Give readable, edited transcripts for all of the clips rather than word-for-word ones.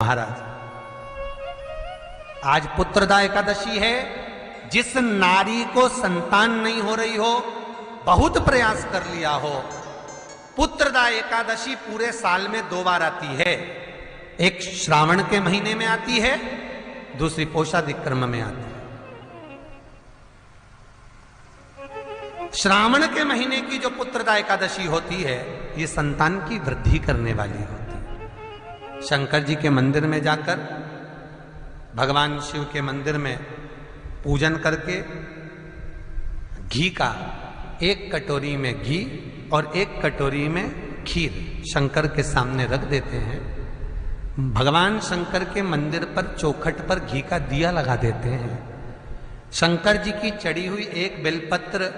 महाराज आज पुत्रदा एकादशी है। जिस नारी को संतान नहीं हो रही हो, बहुत प्रयास कर लिया हो, पुत्रदा एकादशी पूरे साल में 2 बार आती है। एक श्रावण के महीने में आती है, दूसरी पोषादिक्रम में आती है। श्रावण के महीने की जो पुत्रदा एकादशी होती है, ये संतान की वृद्धि करने वाली होती है। शंकर जी के मंदिर में जाकर, भगवान शिव के मंदिर में पूजन करके घी का 1 कटोरी में घी और 1 कटोरी में खीर शंकर के सामने रख देते हैं। भगवान शंकर के मंदिर पर चौखट पर घी का दिया लगा देते हैं। शंकर जी की चढ़ी हुई 1 बेलपत्र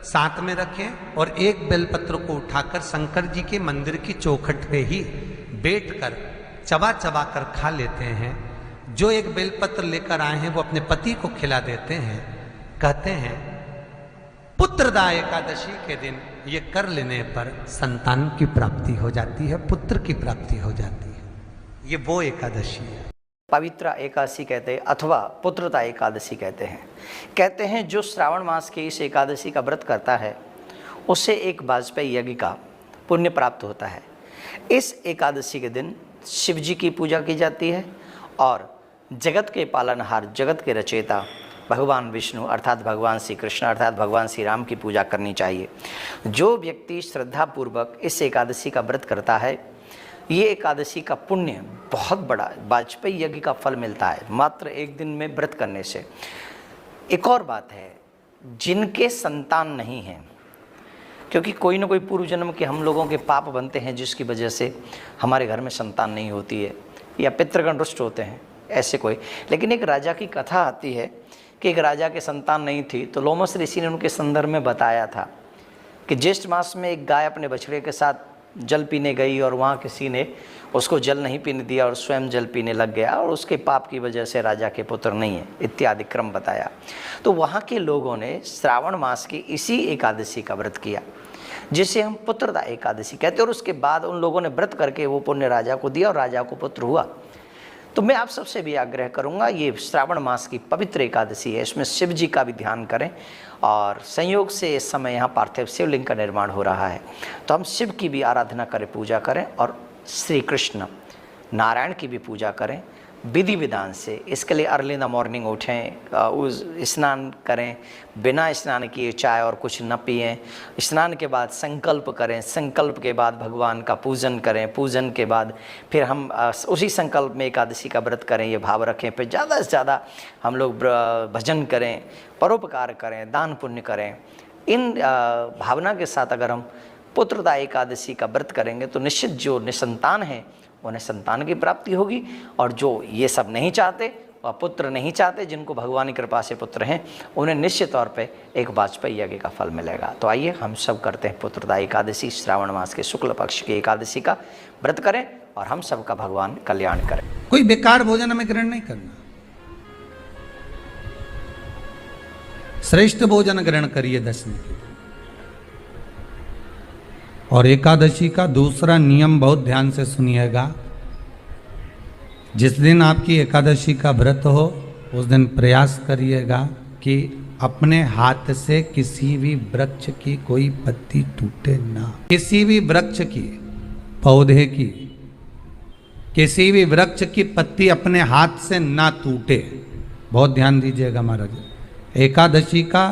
साथ में रखें और 1 बेलपत्र को उठाकर शंकर जी के मंदिर की चौखट पे ही बैठकर चबा चबा कर खा लेते हैं। जो 1 बेलपत्र लेकर आए हैं वो अपने पति को खिला देते हैं। कहते हैं पुत्रदा एकादशी के दिन ये कर लेने पर संतान की प्राप्ति हो जाती है, पुत्र की प्राप्ति हो जाती है। ये वो एकादशी है। पवित्र एकादशी कहते हैं अथवा पुत्रदा एकादशी कहते हैं। कहते हैं जो श्रावण मास की इस एकादशी का व्रत करता है उसे एक वाजपेयी यज्ञ का पुण्य प्राप्त होता है। इस एकादशी के दिन शिव जी की पूजा की जाती है और जगत के पालनहार, जगत के रचयिता भगवान विष्णु अर्थात भगवान श्री कृष्ण अर्थात भगवान श्री राम की पूजा करनी चाहिए। जो व्यक्ति श्रद्धापूर्वक इस एकादशी का व्रत करता है, ये एकादशी का पुण्य बहुत बड़ा वाजपेयी यज्ञ का फल मिलता है मात्र 1 दिन में व्रत करने से। एक और बात है, जिनके संतान नहीं हैं, क्योंकि कोई ना कोई पूर्व जन्म के हम लोगों के पाप बनते हैं जिसकी वजह से हमारे घर में संतान नहीं होती है या पितृगण रुष्ट होते हैं, ऐसे कोई। लेकिन एक राजा की कथा आती है कि एक राजा के संतान नहीं थी, तो लोमस ऋषि ने उनके संदर्भ में बताया था कि ज्येष्ठ मास में एक गाय अपने बछड़े के साथ जल पीने गई और वहाँ किसी ने उसको जल नहीं पीने दिया और स्वयं जल पीने लग गया और उसके पाप की वजह से राजा के पुत्र नहीं है इत्यादि क्रम बताया। तो वहाँ के लोगों ने श्रावण मास की इसी एकादशी का व्रत किया जिसे हम पुत्रदा एकादशी कहते हैं और उसके बाद उन लोगों ने व्रत करके वो पुण्य राजा को दिया और राजा को पुत्र हुआ। तो मैं आप सबसे भी आग्रह करूंगा, ये श्रावण मास की पवित्र एकादशी है, इसमें शिव जी का भी ध्यान करें और संयोग से इस समय यहाँ पार्थिव शिवलिंग का निर्माण हो रहा है, तो हम शिव की भी आराधना करें, पूजा करें और श्री कृष्ण नारायण की भी पूजा करें विधि विधान से। इसके लिए अर्ली इन द मॉर्निंग उठें, उस स्नान करें, बिना स्नान किए चाय और कुछ न पिएं। स्नान के बाद संकल्प करें, संकल्प के बाद भगवान का पूजन करें, पूजन के बाद फिर हम उसी संकल्प में एकादशी का व्रत करें, ये भाव रखें। फिर ज़्यादा से ज़्यादा हम लोग भजन करें, परोपकार करें, दान पुण्य करें। इन भावना के साथ अगर हम पुत्रदा एकादशी का व्रत करेंगे तो निश्चित जो निसंतान हैं उन्हें संतान की प्राप्ति होगी और जो ये सब नहीं चाहते और पुत्र नहीं चाहते, जिनको भगवान की कृपा से पुत्र हैं, उन्हें निश्चित तौर पे एक वाजपेयी यज्ञ का फल मिलेगा। तो आइए हम सब करते हैं पुत्रदा एकादशी, श्रावण मास के शुक्ल पक्ष की एकादशी का व्रत करें और हम सबका भगवान कल्याण करें। कोई बेकार भोजन हमें ग्रहण नहीं करना, श्रेष्ठ भोजन ग्रहण करिए दशमी के। और एकादशी का दूसरा नियम बहुत ध्यान से सुनिएगा। जिस दिन आपकी एकादशी का व्रत हो उस दिन प्रयास करिएगा कि अपने हाथ से किसी भी वृक्ष की कोई पत्ती टूटे ना। किसी भी वृक्ष की, पौधे की, किसी भी वृक्ष की पत्ती अपने हाथ से ना टूटे। बहुत ध्यान दीजिएगा महाराज। एकादशी का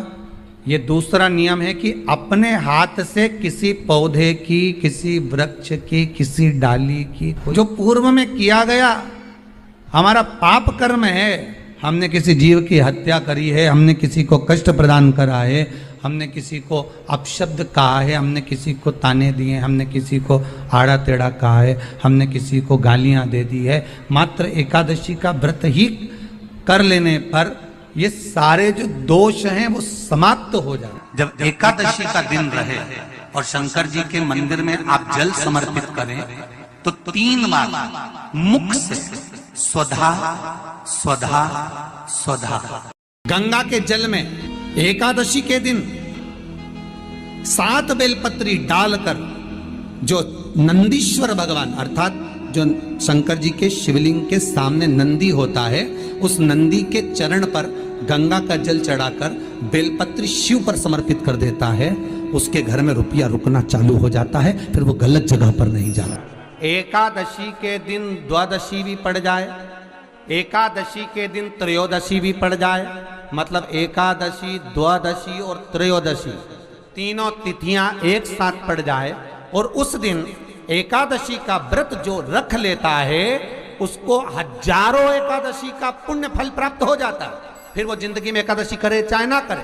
ये दूसरा नियम है कि अपने हाथ से किसी पौधे की, किसी वृक्ष की, किसी डाली की, जो पूर्व में किया गया हमारा पाप कर्म है, हमने किसी जीव की हत्या करी है, हमने किसी को कष्ट प्रदान करा है, हमने किसी को अपशब्द कहा है, हमने किसी को ताने दिए, हमने किसी को आड़ा टेढ़ा कहा है, हमने किसी को गालियां दे दी है, मात्र एकादशी का व्रत ही कर लेने पर ये सारे जो दोष हैं वो समाप्त हो जाए। जब एकादशी का दिन रहे और शंकर जी के मंदिर में आप जल समर्पित करें तो 3 बार मुख से स्वधा स्वधा स्वधा। गंगा के जल में एकादशी के दिन 7 बेलपत्री डालकर जो नंदीश्वर भगवान अर्थात जो शंकर जी के शिवलिंग के सामने नंदी होता है, उस नंदी के चरण पर गंगा का जल चढ़ाकर बेलपत्र शिव पर समर्पित कर देता है, उसके घर में रुपया रुकना चालू हो जाता है, फिर वो गलत जगह पर नहीं जाता। एकादशी के दिन द्वादशी भी पड़ जाए, एकादशी के दिन त्रयोदशी भी पड़ जाए, मतलब एकादशी, द्वादशी और त्रयोदशी तीनों तिथियां एक साथ पड़ जाए, और उस दिन एकादशी का व्रत जो रख लेता है उसको हजारों एकादशी का पुण्य फल प्राप्त हो जाता है। फिर वो जिंदगी में एकादशी करे चाहे ना करे।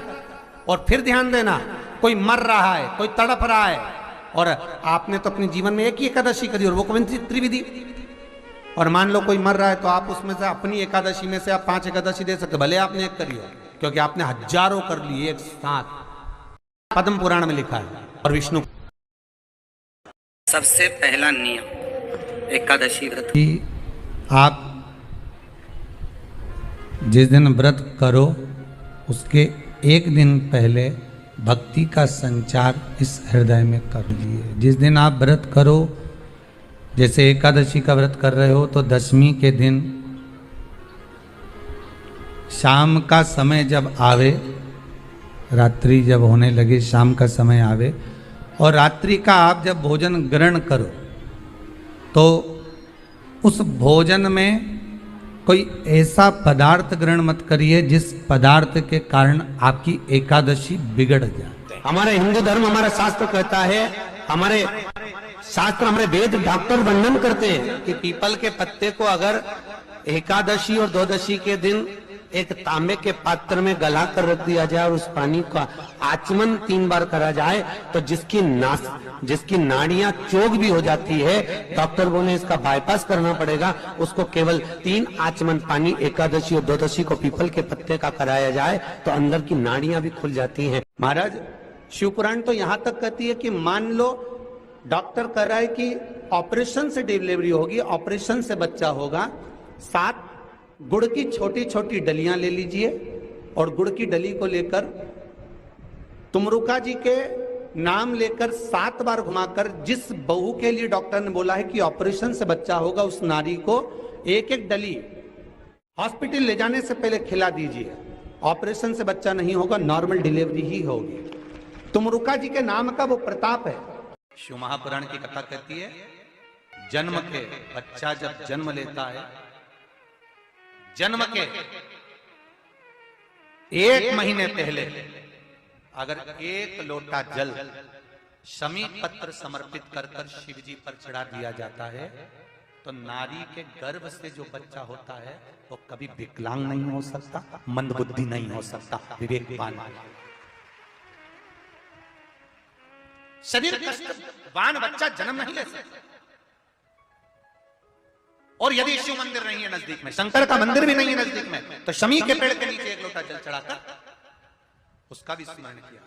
और फिर ध्यान देना, कोई मर रहा है, कोई तड़प रहा है, और आपने तो अपने जीवन में एक ही एकादशी करी और वो कौन सी त्रिविधि, और मान लो कोई मर रहा है तो आप उसमें से अपनी एकादशी में से आप 5 एकादशी दे सकते, भले आपने एक करी हो, क्योंकि आपने हजारों कर ली एक साथ। पद्म पुराण में लिखा है। और विष्णु सबसे पहला नियम एकादशी व्रत कि आप जिस दिन व्रत करो उसके एक दिन पहले भक्ति का संचार इस हृदय में कर लिए। जिस दिन आप व्रत करो, जैसे एकादशी का व्रत कर रहे हो, तो दशमी के दिन शाम का समय जब आवे, रात्रि जब होने लगे, शाम का समय आवे, और रात्रि का आप जब भोजन ग्रहण करो तो उस भोजन में कोई ऐसा पदार्थ ग्रहण मत करिए जिस पदार्थ के कारण आपकी एकादशी बिगड़ जाए। हमारे हिंदू धर्म, हमारा शास्त्र कहता है, हमारे शास्त्र, हमारे वेद डॉक्टर वर्णन करते हैं कि पीपल के पत्ते को अगर एकादशी और द्वादशी के दिन एक तांबे के पात्र में गला कर रख दिया जाए और उस पानी का आचमन 3 बार करा जाए तो जिसकी नाड़ियां चोक भी हो जाती है, डॉक्टर बोले इसका बाईपास करना पड़ेगा, उसको केवल 3 आचमन पानी एकादशी और द्वादशी को पीपल के पत्ते का कराया जाए तो अंदर की नाड़ियां भी खुल जाती हैं। महाराज, शिव पुराण तो यहां तक कहती है कि मान लो डॉक्टर कह रहा है कि ऑपरेशन से डिलीवरी होगी, ऑपरेशन से बच्चा होगा, 7 गुड़ की छोटी छोटी डलियां ले लीजिए और गुड़ की डली को लेकर तुमरुका जी के नाम लेकर 7 बार घुमाकर जिस बहू के लिए डॉक्टर ने बोला है कि ऑपरेशन से बच्चा होगा, उस नारी को एक एक डली हॉस्पिटल ले जाने से पहले खिला दीजिए। ऑपरेशन से बच्चा नहीं होगा, नॉर्मल डिलीवरी ही होगी। तुमरुका जी के नाम का वो प्रताप है। शिव महापुराण की कथा कहती है, जन्म के बच्चा जब जन्म लेता है, जन्म के 1 महीने पहले अगर 1 लोटा जल शमी पत्र समर्पित कर कर शिव जी पर चढ़ा दिया जाता है तो नारी के गर्भ से जो बच्चा होता है वो कभी विकलांग नहीं हो सकता, मंदबुद्धि नहीं हो सकता, विवेकवान, शरीर कष्टवान बच्चा जन्म नहीं ले सकता। और यदि शिव मंदिर नहीं है नजदीक में, शंकर का मंदिर भी नहीं है नजदीक में, तो शमी के पेड़ के नीचे 1 लोटा जल चढ़ाकर उसका भी स्मरण किया।